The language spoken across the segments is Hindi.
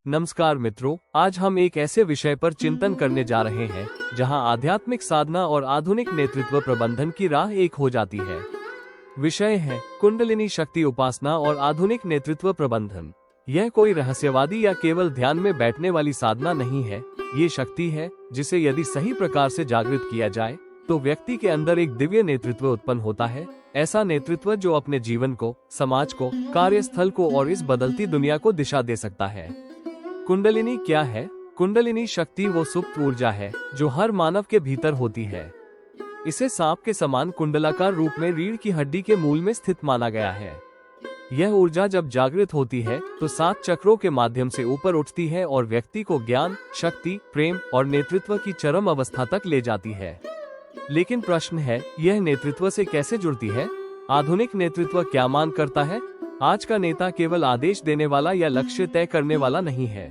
नमस्कार मित्रों, आज हम एक ऐसे विषय पर चिंतन करने जा रहे हैं जहां आध्यात्मिक साधना और आधुनिक नेतृत्व प्रबंधन की राह एक हो जाती है। विषय है कुंडलिनी शक्ति उपासना और आधुनिक नेतृत्व प्रबंधन। यह कोई रहस्यवादी या केवल ध्यान में बैठने वाली साधना नहीं है। ये शक्ति है जिसे यदि सही प्रकार से जागृत किया जाए तो व्यक्ति के अंदर एक दिव्य नेतृत्व उत्पन्न होता है। ऐसा नेतृत्व जो अपने जीवन को, समाज को, कार्यस्थल को और इस बदलती दुनिया को दिशा दे सकता है। कुंडलिनी क्या है? कुंडलिनी शक्ति वो सुप्त ऊर्जा है जो हर मानव के भीतर होती है। इसे सांप के समान कुंडलाकार रूप में रीढ़ की हड्डी के मूल में स्थित माना गया है। यह ऊर्जा जब जागृत होती है तो 7 चक्रों के माध्यम से ऊपर उठती है और व्यक्ति को ज्ञान, शक्ति, प्रेम और नेतृत्व की चरम अवस्था तक ले जाती है। लेकिन प्रश्न है, यह नेतृत्व से कैसे जुड़ती है? आधुनिक नेतृत्व क्या मांग करता है? आज का नेता केवल आदेश देने वाला या लक्ष्य तय करने वाला नहीं है।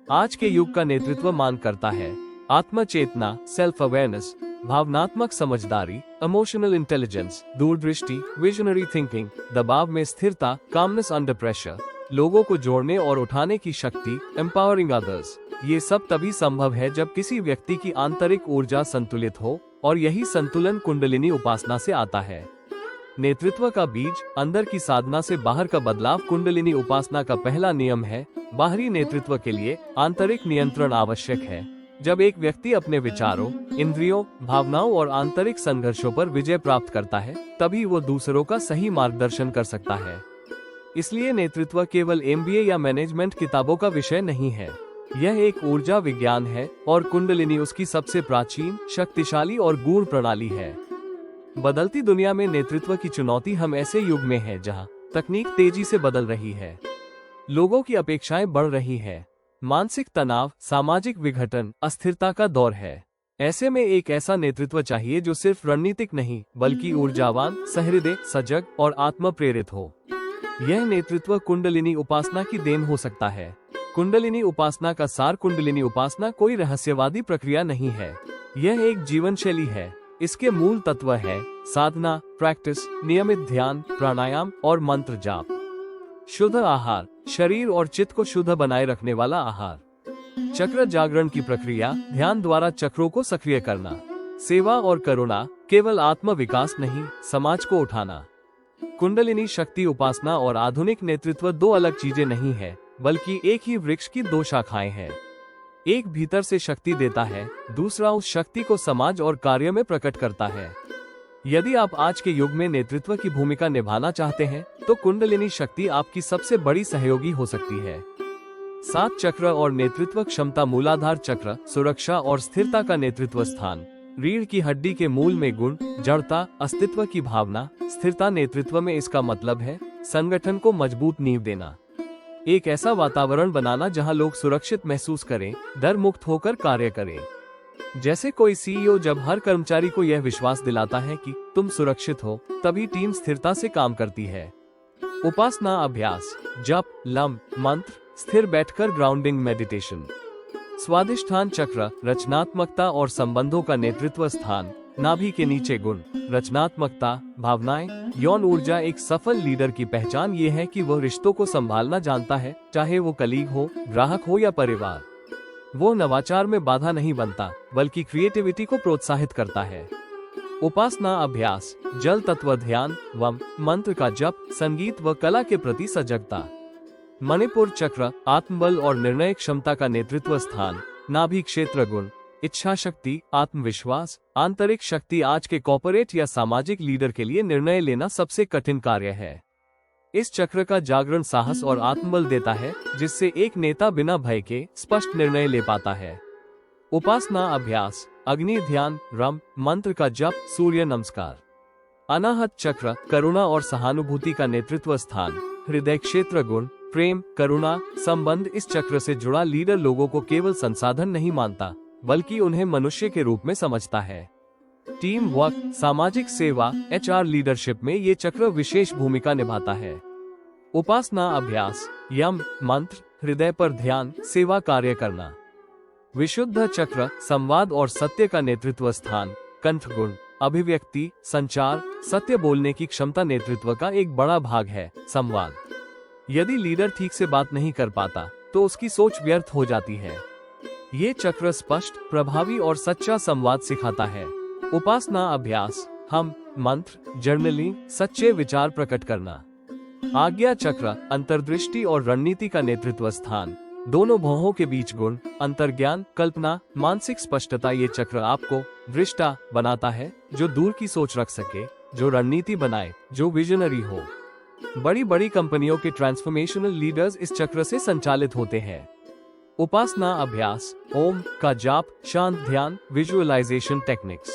आज के युग का नेतृत्व मांग करता है आत्मचेतना, सेल्फ अवेयरनेस, भावनात्मक समझदारी, इमोशनल इंटेलिजेंस, दूरदृष्टि, विजनरी थिंकिंग, दबाव में स्थिरता, कामनेस अंडर प्रेशर, लोगों को जोड़ने और उठाने की शक्ति, एम्पावरिंग अदर्स। ये सब तभी संभव है जब किसी व्यक्ति की आंतरिक ऊर्जा संतुलित हो, और यही संतुलन कुंडलिनी उपासना से आता है। नेतृत्व का बीज, अंदर की साधना से बाहर का बदलाव कुंडलिनी उपासना का पहला नियम है। बाहरी नेतृत्व के लिए आंतरिक नियंत्रण आवश्यक है। जब एक व्यक्ति अपने विचारों, इंद्रियों, भावनाओं और आंतरिक संघर्षों पर विजय प्राप्त करता है, तभी वो दूसरों का सही मार्गदर्शन कर सकता है। इसलिए नेतृत्व केवल MBA या मैनेजमेंट किताबों का विषय नहीं है। यह एक ऊर्जा विज्ञान है और कुंडलिनी उसकी सबसे प्राचीन, शक्तिशाली और गूढ़ प्रणाली है। बदलती दुनिया में नेतृत्व की चुनौती हम ऐसे युग में है जहां तकनीक तेजी से बदल रही है, लोगों की अपेक्षाएं बढ़ रही है, मानसिक तनाव, सामाजिक विघटन, अस्थिरता का दौर है। ऐसे में एक ऐसा नेतृत्व चाहिए जो सिर्फ रणनीतिक नहीं बल्कि ऊर्जावान, सहृदय, सजग और आत्म प्रेरित हो। यह नेतृत्व कुंडलिनी उपासना की देन हो सकता है। कुंडलिनी उपासना का सार। कुंडलिनी उपासना कोई रहस्यवादी प्रक्रिया नहीं है, यह एक जीवन शैली है। इसके मूल तत्व है साधना, प्रैक्टिस, नियमित ध्यान, प्राणायाम और मंत्र जाप। शुद्ध आहार, शरीर और चित्त को शुद्ध बनाए रखने वाला आहार। चक्र जागरण की प्रक्रिया, ध्यान द्वारा चक्रों को सक्रिय करना। सेवा और करुणा, केवल आत्म विकास नहीं, समाज को उठाना। कुंडलिनी शक्ति उपासना और आधुनिक नेतृत्व दो अलग चीजें नहीं है, बल्कि एक ही वृक्ष की 2 शाखाएं हैं। एक भीतर से शक्ति देता है, दूसरा उस शक्ति को समाज और कार्य में प्रकट करता है। यदि आप आज के युग में नेतृत्व की भूमिका निभाना चाहते हैं तो कुंडलिनी शक्ति आपकी सबसे बड़ी सहयोगी हो सकती है। 7 चक्र और नेतृत्व क्षमता। मूलाधार चक्र, सुरक्षा और स्थिरता का नेतृत्व स्थान। रीढ़ की हड्डी के मूल में गुण, जड़ता, अस्तित्व की भावना। स्थिरता नेतृत्व में इसका मतलब है संगठन को मजबूत नींव देना। एक ऐसा वातावरण बनाना जहां लोग सुरक्षित महसूस करें, डर मुक्त होकर कार्य करें। जैसे कोई CEO जब हर कर्मचारी को यह विश्वास दिलाता है कि तुम सुरक्षित हो, तभी टीम स्थिरता से काम करती है। उपासना अभ्यास, जप, लम, मंत्र, स्थिर बैठकर ग्राउंडिंग मेडिटेशन। स्वादिष्ठान चक्र, रचनात्मकता और संबंधों का नेतृत्व स्थान। नाभि के नीचे गुण, रचनात्मकता, भावनाएं, यौन ऊर्जा। एक सफल लीडर की पहचान ये है कि वह रिश्तों को संभालना जानता है, चाहे वो कलीग हो, ग्राहक हो या परिवार। वो नवाचार में बाधा नहीं बनता, बल्कि क्रिएटिविटी को प्रोत्साहित करता है। उपासना अभ्यास, जल तत्व ध्यान, वम, मंत्र का जप, संगीत व कला के प्रति सजगता। मणिपुर चक्र, आत्मबल और निर्णय क्षमता का नेतृत्व स्थान। नाभि क्षेत्र गुण, इच्छा शक्ति, आत्मविश्वास, आंतरिक शक्ति। आज के कॉर्पोरेट या सामाजिक लीडर के लिए निर्णय लेना सबसे कठिन कार्य है। इस चक्र का जागरण साहस और आत्मबल देता है, जिससे एक नेता बिना भय के स्पष्ट निर्णय ले पाता है। उपासना अभ्यास, अग्नि ध्यान, रम, मंत्र का जप, सूर्य नमस्कार। अनाहत चक्र, करुणा और सहानुभूति का नेतृत्व स्थान। हृदय क्षेत्र गुण, प्रेम, करुणा, संबंध। इस चक्र से जुड़ा लीडर लोगों को केवल संसाधन नहीं मानता, बल्कि उन्हें मनुष्य के रूप में समझता है। टीम वर्क, सामाजिक सेवा, HR लीडरशिप में ये चक्र विशेष भूमिका निभाता है। उपासना अभ्यास, यम, मंत्र, हृदय पर ध्यान, सेवा कार्य करना। विशुद्ध चक्र, संवाद और सत्य का नेतृत्व स्थान। कंठ गुण, अभिव्यक्ति, संचार, सत्य बोलने की क्षमता। नेतृत्व का एक बड़ा भाग है संवाद। यदि लीडर ठीक से बात नहीं कर पाता तो उसकी सोच व्यर्थ हो जाती है। ये चक्र स्पष्ट, प्रभावी और सच्चा संवाद सिखाता है। उपासना अभ्यास, हम, मंत्र, जर्नलिंग, सच्चे विचार प्रकट करना। आज्ञा चक्र, अंतर्दृष्टि और रणनीति का नेतृत्व स्थान, दोनों भौहों के बीच गुण, अंतर्ज्ञान, कल्पना, मानसिक स्पष्टता। ये चक्र आपको दृष्टा बनाता है, जो दूर की सोच रख सके, जो रणनीति बनाए, जो विजनरी हो। बड़ी बड़ी कंपनियों के ट्रांसफॉर्मेशनल लीडर्स इस चक्र से संचालित होते हैं। उपासना अभ्यास, ओम का जाप, शांत ध्यान, विजुअलाइजेशन टेक्निक्स।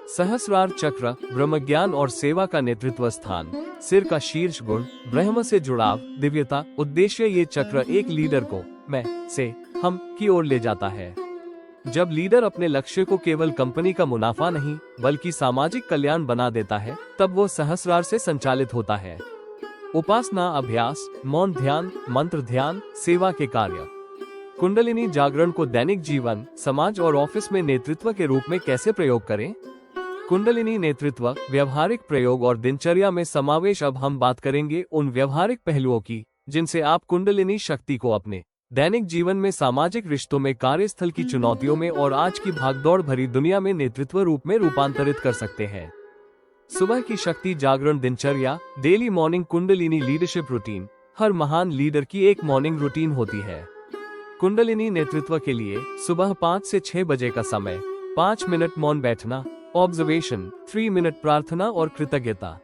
सहस्रार चक्र, ब्रह्मज्ञान और सेवा का नेतृत्व स्थान, सिर का शीर्ष गुण, ब्रह्म से जुड़ाव, दिव्यता, उद्देश्य। ये चक्र एक लीडर को मैं से हम की ओर ले जाता है। जब लीडर अपने लक्ष्य को केवल कंपनी का मुनाफा नहीं बल्कि सामाजिक कल्याण बना देता है, तब वो सहस्रार से संचालित होता है। उपासना अभ्यास, मौन ध्यान, मंत्र ध्यान, सेवा के कार्य। कुंडलिनी जागरण को दैनिक जीवन, समाज और ऑफिस में नेतृत्व के रूप में कैसे प्रयोग करें? कुंडलिनी नेतृत्व, व्यवहारिक प्रयोग और दिनचर्या में समावेश। अब हम बात करेंगे उन व्यवहारिक पहलुओं की जिनसे आप कुंडलिनी शक्ति को अपने दैनिक जीवन में, सामाजिक रिश्तों में, कार्यस्थल की चुनौतियों में और आज की भागदौड़ भरी दुनिया में नेतृत्व रूप में रूपांतरित कर सकते हैं। सुबह की शक्ति जागरण दिनचर्या, daily morning kundalini leadership routine. हर महान लीडर की एक मॉर्निंग रूटीन होती है। कुंडलिनी नेतृत्व के लिए सुबह 5 से 6 बजे का समय, 5 मिनट मौन बैठना, ऑब्जर्वेशन, 3 मिनट प्रार्थना और कृतज्ञता,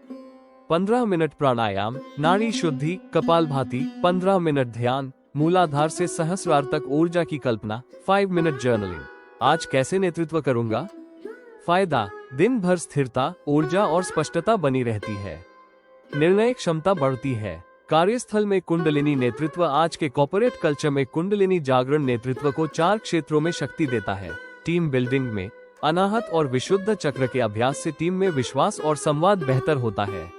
15 मिनट प्राणायाम, नाड़ी शुद्धि, कपालभाति, 15 मिनट ध्यान, मूलाधार से सहस्रार तक ऊर्जा की कल्पना, 5 मिनट जर्नलिंग। आज कैसे नेतृत्व करूंगा? फायदा, दिन भर स्थिरता, ऊर्जा और स्पष्टता बनी रहती है। निर्णय क्षमता बढ़ती है। कार्यस्थल में कुंडलिनी नेतृत्व। आज के कॉर्पोरेट कल्चर में कुंडलिनी जागरण नेतृत्व को 4 क्षेत्रों में शक्ति देता है। टीम बिल्डिंग में अनाहत और विशुद्ध चक्र के अभ्यास से टीम में विश्वास और संवाद बेहतर होता है।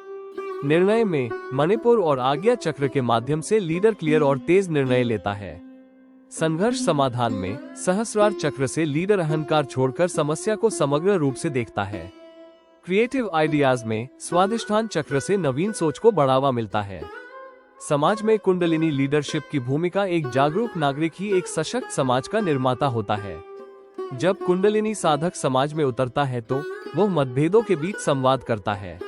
निर्णय में मणिपुर और आज्ञा चक्र के माध्यम से लीडर क्लियर और तेज निर्णय लेता है। संघर्ष समाधान में सहस्रार चक्र से लीडर अहंकार छोड़कर समस्या को समग्र रूप से देखता है। क्रिएटिव आइडियाज में स्वादिष्ठान चक्र से नवीन सोच को बढ़ावा मिलता है। समाज में कुंडलिनी लीडरशिप की भूमिका, एक जागरूक नागरिक ही एक सशक्त समाज का निर्माता होता है। जब कुंडलिनी साधक समाज में उतरता है तो वो मतभेदों के बीच संवाद करता है,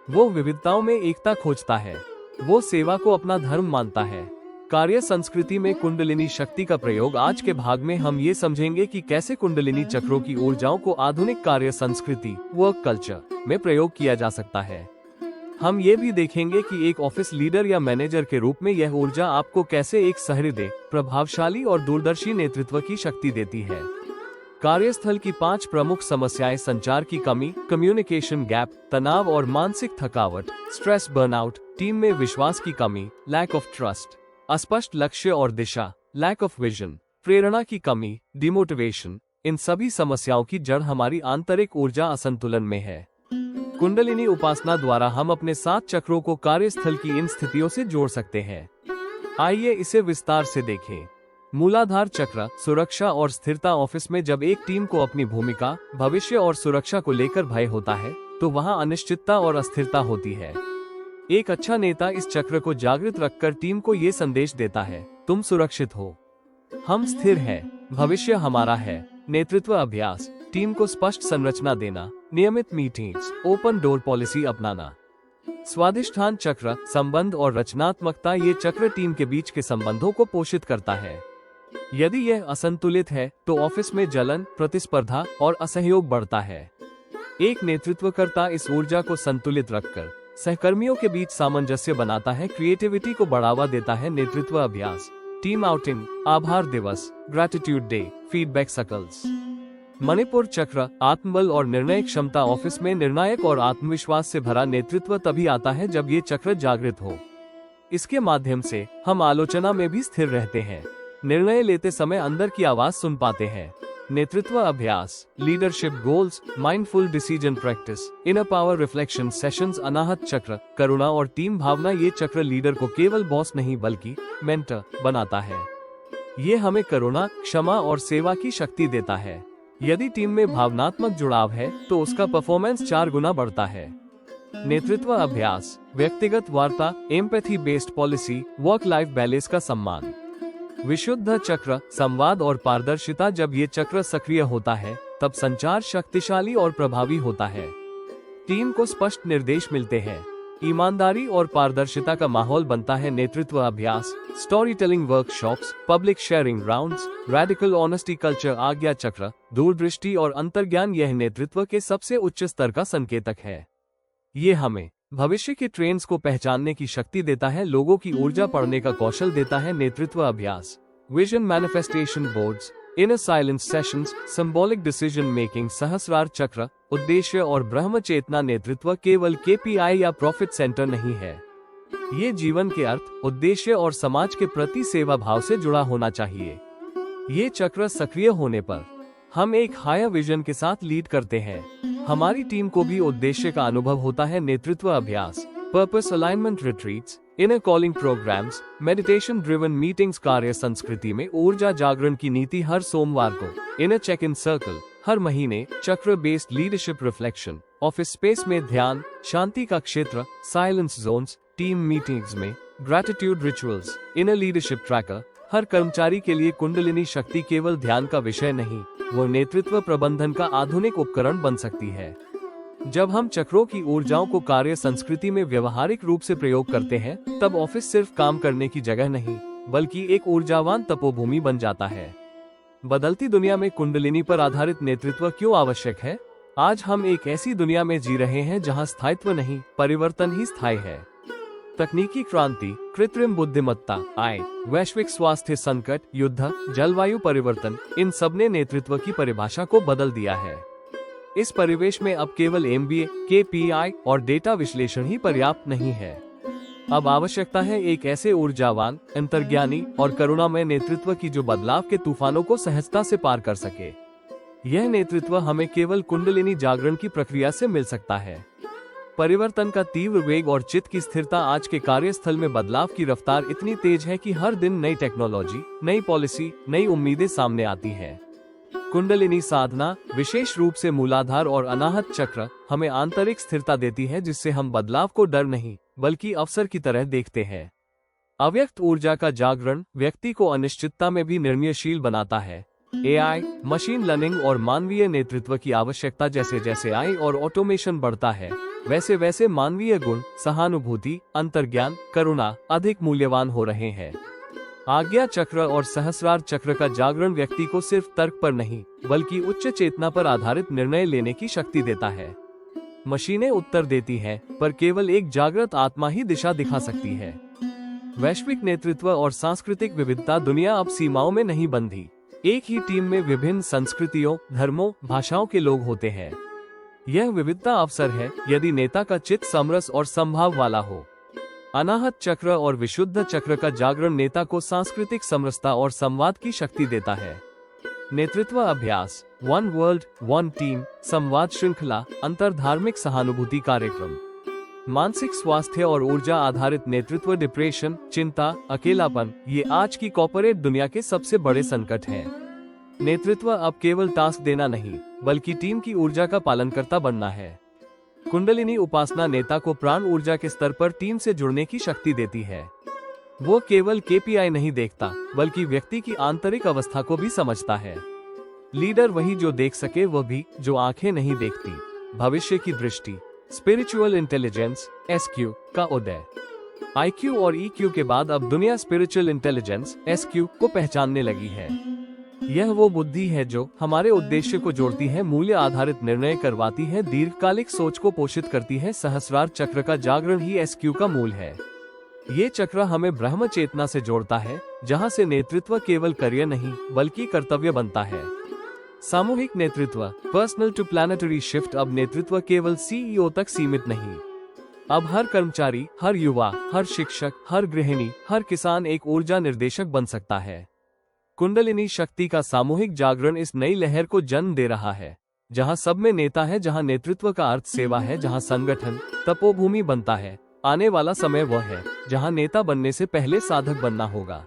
वो विविधताओं में एकता खोजता है, वो सेवा को अपना धर्म मानता है। कार्य संस्कृति में कुंडलिनी शक्ति का प्रयोग। आज के भाग में हम ये समझेंगे कि कैसे कुंडलिनी चक्रों की ऊर्जाओं को आधुनिक कार्य संस्कृति, वर्क कल्चर में प्रयोग किया जा सकता है। हम ये भी देखेंगे कि एक ऑफिस लीडर या मैनेजर के रूप में यह ऊर्जा आपको कैसे एक सहृदय, प्रभावशाली और दूरदर्शी नेतृत्व की शक्ति देती है। कार्यस्थल की 5 प्रमुख समस्याएं: संचार की कमी, कम्युनिकेशन गैप, तनाव और मानसिक थकावट, स्ट्रेस, बर्नआउट, टीम में विश्वास की कमी, लैक ऑफ ट्रस्ट, अस्पष्ट लक्ष्य और दिशा, लैक ऑफ विजन, प्रेरणा की कमी, डिमोटिवेशन। इन सभी समस्याओं की जड़ हमारी आंतरिक ऊर्जा असंतुलन में है। कुंडलिनी उपासना द्वारा हम अपने 7 चक्रों को कार्यस्थल की इन स्थितियों से जोड़ सकते हैं। आइए इसे विस्तार से देखें। मूलाधार चक्र, सुरक्षा और स्थिरता। ऑफिस में जब एक टीम को अपनी भूमिका, भविष्य और सुरक्षा को लेकर भय होता है तो वहां अनिश्चितता और अस्थिरता होती है। एक अच्छा नेता इस चक्र को जागृत रखकर टीम को ये संदेश देता है, तुम सुरक्षित हो, हम स्थिर हैं, भविष्य हमारा है। नेतृत्व अभ्यास, टीम को स्पष्ट संरचना देना, नियमित मीटिंग्स, ओपन डोर पॉलिसी अपनाना। स्वादिष्ठान चक्र, संबंध और रचनात्मकता। ये चक्र टीम के बीच के संबंधों को पोषित करता है। यदि यह असंतुलित है तो ऑफिस में जलन, प्रतिस्पर्धा और असहयोग बढ़ता है। एक नेतृत्वकर्ता इस ऊर्जा को संतुलित रखकर सहकर्मियों के बीच सामंजस्य बनाता है, क्रिएटिविटी को बढ़ावा देता है। नेतृत्व अभ्यास, टीम आउटिंग, आभार दिवस, gratitude day, feedback circles. Manipur चक्र, आत्मबल और निर्णय क्षमता। ऑफिस में निर्णायक और आत्मविश्वास से भरा नेतृत्व तभी आता है जब ये चक्र जागृत हो। इसके माध्यम से हम आलोचना में भी स्थिर रहते हैं, निर्णय लेते समय अंदर की आवाज सुन पाते हैं। नेतृत्व अभ्यास, leadership goals, mindful decision practice, inner power reflection sessions. Anahata chakra, करुणा और टीम भावना। ये चक्र लीडर को केवल बॉस नहीं बल्कि मेंटर बनाता है। ये हमें करुणा, क्षमा और सेवा की शक्ति देता है। यदि टीम में भावनात्मक जुड़ाव है तो उसका परफॉर्मेंस 4 गुना बढ़ता है। नेतृत्व अभ्यास, व्यक्तिगत वार्ता, empathy based policy, work life balance का सम्मान। विशुद्ध चक्र संवाद और पारदर्शिता। जब ये चक्र सक्रिय होता है तब संचार शक्तिशाली और प्रभावी होता है। टीम को स्पष्ट निर्देश मिलते हैं, ईमानदारी और पारदर्शिता का माहौल बनता है। नेतृत्व अभ्यास, story telling workshops, public sharing rounds, radical honesty culture. आज्ञा चक्र, दूरदृष्टि और अंतर्ज्ञान, यह नेतृत्व के सबसे उच्च स्तर का संकेतक है। ये हमें भविष्य के ट्रेंड्स को पहचानने की शक्ति देता है, लोगों की ऊर्जा पढ़ने का कौशल देता है। नेतृत्व अभ्यास, vision manifestation boards, inner silence sessions, symbolic decision making. Sahasrara chakra, उद्देश्य और ब्रह्म चेतना। नेतृत्व केवल केपीआई या प्रॉफिट सेंटर नहीं है, ये जीवन के अर्थ, उद्देश्य और समाज के प्रति सेवा भाव से जुड़ा होना चाहिए। ये चक्र सक्रिय होने पर हम एक हायर विजन के साथ लीड करते हैं, हमारी टीम को भी उद्देश्य का अनुभव होता है। नेतृत्व अभ्यास, purpose alignment retreats, inner calling programmes, meditation driven meetings. कार्य संस्कृति में ऊर्जा जागरण की नीति हर सोमवार को, इनर चेक इन सर्कल हर महीने, chakra based leadership reflection, office space में ध्यान, शांति का क्षेत्र, साइलेंस जोन्स, टीम मीटिंग्स में gratitude rituals, inner leadership tracker. हर कर्मचारी के लिए कुंडलिनी शक्ति केवल ध्यान का विषय नहीं, वो नेतृत्व प्रबंधन का आधुनिक उपकरण बन सकती है। जब हम चक्रों की ऊर्जाओं को कार्य संस्कृति में व्यवहारिक रूप से प्रयोग करते हैं, तब ऑफिस सिर्फ काम करने की जगह नहीं, बल्कि एक ऊर्जावान तपोभूमि बन जाता है। बदलती दुनिया में कुंडलिनी पर आधारित नेतृत्व क्यों आवश्यक है? आज हम एक ऐसी दुनिया में जी रहे हैं जहां स्थायित्व नहीं, परिवर्तन ही स्थायी है। तकनीकी क्रांति, कृत्रिम बुद्धिमत्ता, आय, वैश्विक स्वास्थ्य संकट, युद्ध, जलवायु परिवर्तन, इन सब ने नेतृत्व की परिभाषा को बदल दिया है। इस परिवेश में अब केवल एमबीए, केपीआई और डेटा विश्लेषण ही पर्याप्त नहीं है। अब आवश्यकता है एक ऐसे ऊर्जावान, अंतर्ज्ञानी और करुणामय नेतृत्व की जो बदलाव के तूफानों को सहजता से पार कर सके। यह नेतृत्व हमें केवल कुंडलिनी जागरण की प्रक्रिया से मिल सकता है। परिवर्तन का तीव्र वेग और चित्त की स्थिरता। आज के कार्यस्थल में बदलाव की रफ्तार इतनी तेज है कि हर दिन नई टेक्नोलॉजी, नई पॉलिसी, नई उम्मीदें सामने आती हैं। कुंडलिनी साधना, विशेष रूप से मूलाधार और अनाहत चक्र, हमें आंतरिक स्थिरता देती है, जिससे हम बदलाव को डर नहीं बल्कि अवसर की तरह देखते हैं। अव्यक्त ऊर्जा का जागरण व्यक्ति को अनिश्चितता में भी निर्णयशील बनाता है। एआई, मशीन लर्निंग और मानवीय नेतृत्व की आवश्यकता जैसे जैसे आई और ऑटोमेशन बढ़ता है, वैसे वैसे मानवीय गुण, सहानुभूति, अंतर्ज्ञान, करुणा अधिक मूल्यवान हो रहे हैं। आज्ञा चक्र और सहस्रार चक्र का जागरण व्यक्ति को सिर्फ तर्क पर नहीं, बल्कि उच्च चेतना पर आधारित निर्णय लेने की शक्ति देता है। मशीनें उत्तर देती हैं, पर केवल एक जागृत आत्मा ही दिशा दिखा सकती है। वैश्विक नेतृत्व और सांस्कृतिक विविधता। दुनिया अब सीमाओं में नहीं बंधी, एक ही टीम में विभिन्न संस्कृतियों, धर्मों, भाषाओं के लोग होते हैं। यह विविधता अवसर है, यदि नेता का चित्त समरस और संभाव वाला हो। अनाहत चक्र और विशुद्ध चक्र का जागरण नेता को सांस्कृतिक समरसता और संवाद की शक्ति देता है। नेतृत्व अभ्यास, वन वर्ल्ड वन टीम, संवाद श्रृंखला, अंतरधार्मिक सहानुभूति कार्यक्रम। मानसिक स्वास्थ्य और ऊर्जा आधारित नेतृत्व। डिप्रेशन, चिंता, अकेलापन, ये आज की कॉर्पोरेट दुनिया के सबसे बड़े संकट हैं। नेतृत्व अब केवल टास्क देना नहीं, बल्कि टीम की ऊर्जा का पालनकर्ता बनना है। कुंडलिनी उपासना नेता को प्राण ऊर्जा के स्तर पर टीम से जुड़ने की शक्ति देती है। वो केवल केपीआई नहीं देखता, बल्कि व्यक्ति की आंतरिक अवस्था को भी समझता है। लीडर वही जो देख सके, वह भी जो आंखें नहीं देखती। भविष्य की दृष्टि, स्पिरिचुअल इंटेलिजेंस, एसक्यू का उदय। आईक्यू और ईक्यू के बाद अब दुनिया स्पिरिचुअल इंटेलिजेंस, एसक्यू को पहचानने लगी है। यह वो बुद्धि है जो हमारे उद्देश्य को जोड़ती है, मूल्य आधारित निर्णय करवाती है, दीर्घकालिक सोच को पोषित करती है। सहस्रार चक्र का जागरण ही एसक्यू का मूल है। ये चक्र हमें ब्रह्म चेतना से जोड़ता है, जहां से नेतृत्व केवल करियर नहीं, बल्कि कर्तव्य बनता है। सामूहिक नेतृत्व, पर्सनल टू प्लैनेटरी शिफ्ट। अब नेतृत्व केवल सीईओ तक सीमित नहीं, अब हर कर्मचारी, हर युवा, हर शिक्षक, हर गृहिणी, हर किसान एक ऊर्जा निर्देशक बन सकता है। कुंडलिनी शक्ति का सामूहिक जागरण इस नई लहर को जन्म दे रहा है, जहां सब में नेता है, जहां नेतृत्व का अर्थ सेवा है, जहां संगठन तपोभूमि बनता है। आने वाला समय वह है जहां नेता बनने से पहले साधक बनना होगा।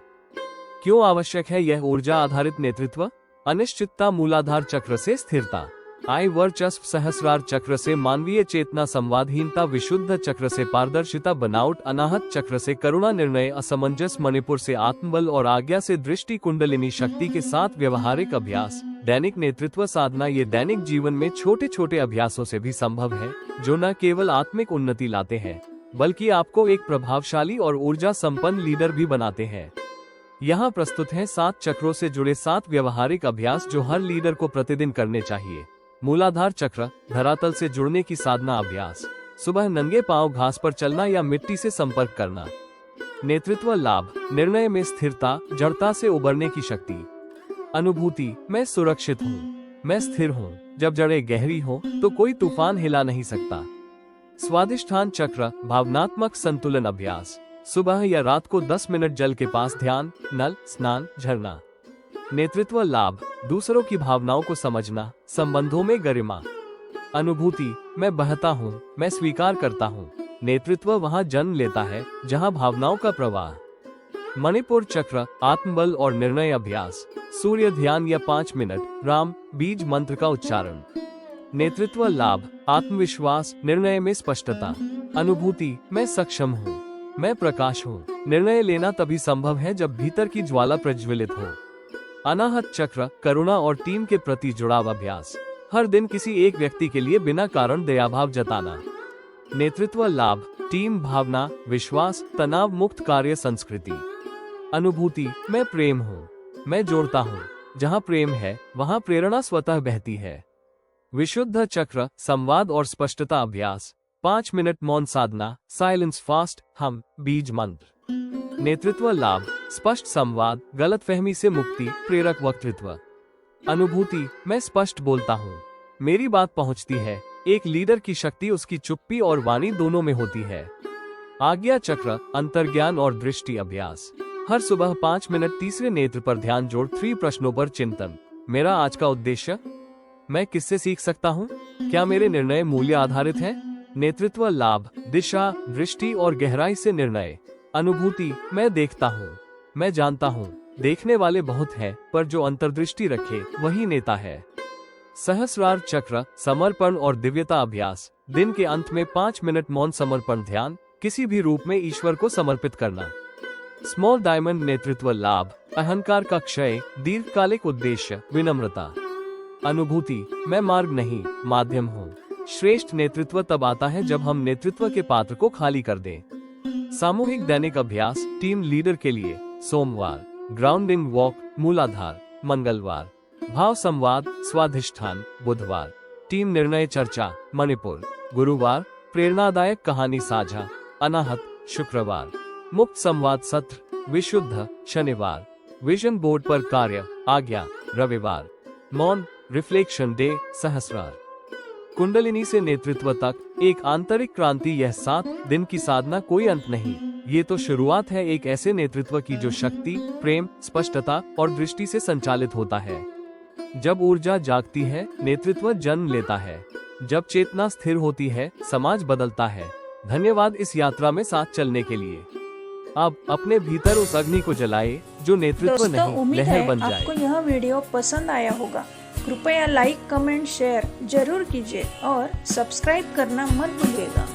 क्यों आवश्यक है यह ऊर्जा आधारित नेतृत्व? अनिश्चितता, मूलाधार चक्र से स्थिरता, आई वर्चस्व सहस्रार चक्र से मानवीय चेतना, संवादहीनता, विशुद्ध चक्र से पारदर्शिता, बनावट, अनाहत चक्र से करुणा, निर्णय, असमंजस, मणिपुर से आत्मबल और आज्ञा से दृष्टि, कुंडलिनी शक्ति के साथ व्यवहारिक अभ्यास, दैनिक नेतृत्व साधना। ये दैनिक जीवन में छोटे छोटे अभ्यासों से भी संभव है, जो न केवल आत्मिक उन्नति लाते हैं बल्कि आपको एक प्रभावशाली और ऊर्जा संपन्न लीडर भी बनाते हैं। यहाँ प्रस्तुत हैं 7 चक्रों से जुड़े 7 व्यवहारिक अभ्यास जो हर लीडर को प्रतिदिन करने चाहिए। मूलाधार चक्र, धरातल से जुड़ने की साधना अभ्यास। सुबह नंगे पांव घास पर चलना या मिट्टी से संपर्क करना। नेतृत्व लाभ, निर्णय में स्थिरता, जड़ता से उबरने की शक्ति। अनुभूति, मैं सुरक्षित हूँ, मैं स्थिर हूँ। जब जड़ें गहरी हो तो कोई तूफान हिला नहीं सकता। स्वादिष्ठान चक्र, भावनात्मक संतुलन अभ्यास। सुबह या रात को 10 मिनट जल के पास ध्यान, नल, स्नान, झरना। नेतृत्व लाभ, दूसरों की भावनाओं को समझना, संबंधों में गरिमा। अनुभूति, मैं बहता हूँ, मैं स्वीकार करता हूँ। नेतृत्व वहाँ जन्म लेता है जहाँ भावनाओं का प्रवाह। मणिपुर चक्र, आत्मबल और निर्णय अभ्यास। सूर्य ध्यान या 5 मिनट, राम बीज मंत्र का उच्चारण। नेतृत्व लाभ, आत्मविश्वास, निर्णय में स्पष्टता। अनुभूति, मैं सक्षम हूँ, मैं प्रकाश हूँ। निर्णय लेना तभी संभव है जब भीतर की ज्वाला प्रज्वलित हो। अनाहत चक्र, करुणा और टीम के प्रति जुड़ाव अभ्यास। हर दिन किसी एक व्यक्ति के लिए बिना कारण दयाभाव जताना। नेतृत्व लाभ, टीम भावना, विश्वास, तनाव मुक्त कार्य संस्कृति। अनुभूति, मैं प्रेम हूँ, मैं जोड़ता हूँ। जहाँ प्रेम है वहाँ प्रेरणा स्वतः बहती है। विशुद्ध चक्र, संवाद और स्पष्टता अभ्यास। 5 मिनट मौन साधना, साइलेंस फास्ट, हम बीज मंत्र। नेतृत्व लाभ, स्पष्ट संवाद, गलतफहमी से मुक्ति, प्रेरक वक्तृत्व। अनुभूति, मैं स्पष्ट बोलता हूँ, मेरी बात पहुँचती है। एक लीडर की शक्ति उसकी चुप्पी और वाणी दोनों में होती है। आज्ञा चक्र, अंतर्ज्ञान और दृष्टि अभ्यास। हर सुबह 5 मिनट तीसरे नेत्र पर ध्यान जोड़ 3 प्रश्नों पर चिंतन। मेरा आज का उद्देश्य, मैं किससे सीख सकता हूँ, क्या मेरे निर्णय मूल्य आधारित हैं। नेतृत्व लाभ, दिशा, दृष्टि और गहराई से निर्णय। अनुभूति, मैं देखता हूँ, मैं जानता हूँ। देखने वाले बहुत हैं, पर जो अंतर्दृष्टि रखे वही नेता है। सहस्रार चक्र, समर्पण और दिव्यता अभ्यास। दिन के अंत में 5 मिनट मौन समर्पण ध्यान, किसी भी रूप में ईश्वर को समर्पित करना। स्मॉल डायमंड, नेतृत्व लाभ, अहंकार का क्षय, दीर्घकालिक उद्देश्य, विनम्रता। अनुभूति, मैं मार्ग नहीं, माध्यम हूँ। श्रेष्ठ नेतृत्व तब आता है जब हम नेतृत्व के पात्र को खाली कर दें। सामूहिक दैनिक अभ्यास, टीम लीडर के लिए। सोमवार, ग्राउंडिंग वॉक, मूलाधार। मंगलवार, भाव संवाद, स्वाधिष्ठान। बुधवार, टीम निर्णय चर्चा, मणिपुर। गुरुवार, प्रेरणादायक कहानी साझा, अनाहत। शुक्रवार, मुक्त संवाद सत्र, विशुद्ध। शनिवार, विजन बोर्ड पर कार्य, आज्ञा। रविवार, मौन रिफ्लेक्शन डे, सहस्रार। कुंडलिनी से नेतृत्व तक एक आंतरिक क्रांति। यह 7 दिन की साधना कोई अंत नहीं, ये तो शुरुआत है एक ऐसे नेतृत्व की जो शक्ति, प्रेम, स्पष्टता और दृष्टि से संचालित होता है। जब ऊर्जा जागती है, नेतृत्व जन्म लेता है। जब चेतना स्थिर होती है, समाज बदलता है। धन्यवाद इस यात्रा में साथ चलने के लिए। अब अपने भीतर उस अग्नि को जलाए जो नेतृत्व नहीं, लहर बन जाए। आपको यह वीडियो पसंद आया होगा। कृपया लाइक, कमेंट, शेयर जरूर कीजिए और सब्सक्राइब करना मत भूलिएगा।